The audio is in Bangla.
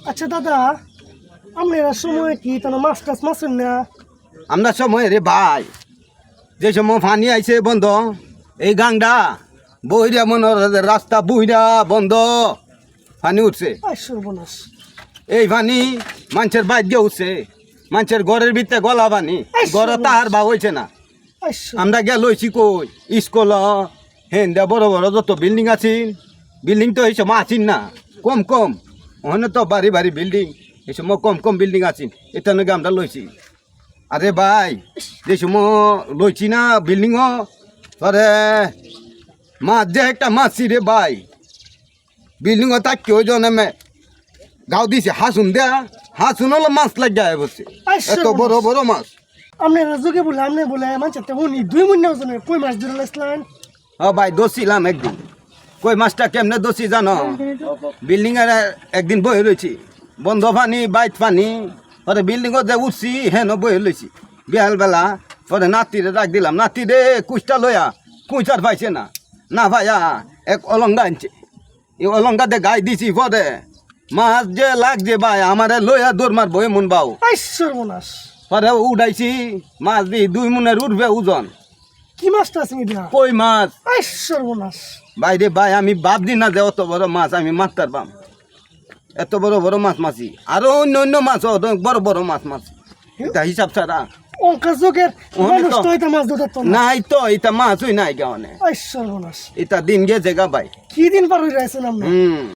আচ্ছা দাদা, আপনারা সময় কি তাহলে মাছ টাছ মাছেন না? আমরা সময় রে ভাই যে সময় পানি আইছে বন্ধ এই গাংডা বইরা মনে রাস্তা বুইরা বন্ধ পানি উঠছে সর্বনাশ। এই পানি মানুষের বাইর দিয়ে উঠছে মানুষের ঘরের ভিতরে গলা পানি ঘর তাহার বা হয়েছে না। আমরা গেল লইছি কই স্কুল হেন্দা বড় বড় যত বিল্ডিং আছে বিল্ডিং তো এই সময় আছিন না কম কম ওখানে তো বাড়ি বাড়ি বিল্ডিং এই সময় কম কম বিল্ডিং আছিন এটা নাকি আমরা লইছি। আরে ভাই যে সময় লইছি না বিল্ডিংও পরে মাছ যে একটা মাছি রে ভাই বিল্ডিংও তাক কেউ জনে গাও দিছে হাসুন দেয়া হাসুন হলো মাছ লাগিয়ে বসে এত বড় বড় মাছ। আপনারা যোগে বলে আপনি বলে মানুষের তো উনি 2 মহিনা ওজনের কই মাছ ধরে লাইছিলেন? ও ভাই দোষিলাম একদিন কই মাছটা কেমনে দোষী জানো বিল্ডিং এর একদিন বয়ে রয়েছি বন্ধ পানি বাইত পানি পরে বিল্ডিংও যে উঠছি হেন বয়ে লইছি বিহাল বেলা পরে নাতিরে ডাক দিলাম নাতি রে কুচটা লইয়া কুচার পাইছে না না ভাইয়া এক অলঙ্গা আনছে এই অলঙ্গা দিয়ে গাই দিছি পরে মাছ যে লাগছে ভাই আমারে লইয়া দৌড় মারবো এমন বাউ সর্বনাশ। পরে উঠাইছি মাছ দি 2 মনের উঠবে ওজন। কি মাছটা আছে মিডিয়া? কই মাছ। সর্বনাশ বাইরে ভাই আমি ভাবছি না যে অত বড় মাছ আমি মারতার পাম এত বড় বড় মাছ মাছি আরো অন্য অন্য মাছ বড় বড় মাছ মাছি এটা হিসাব ছাড়া অঙ্কা যোগের মানুষ তো এটা মাছ ধরতো না। নাই তো এটা মাছই নাই গাওনে সর্বনাশ। এটা দিন গেছে গা ভাই কি দিন পার হয়ে রয়েছেন আপনি?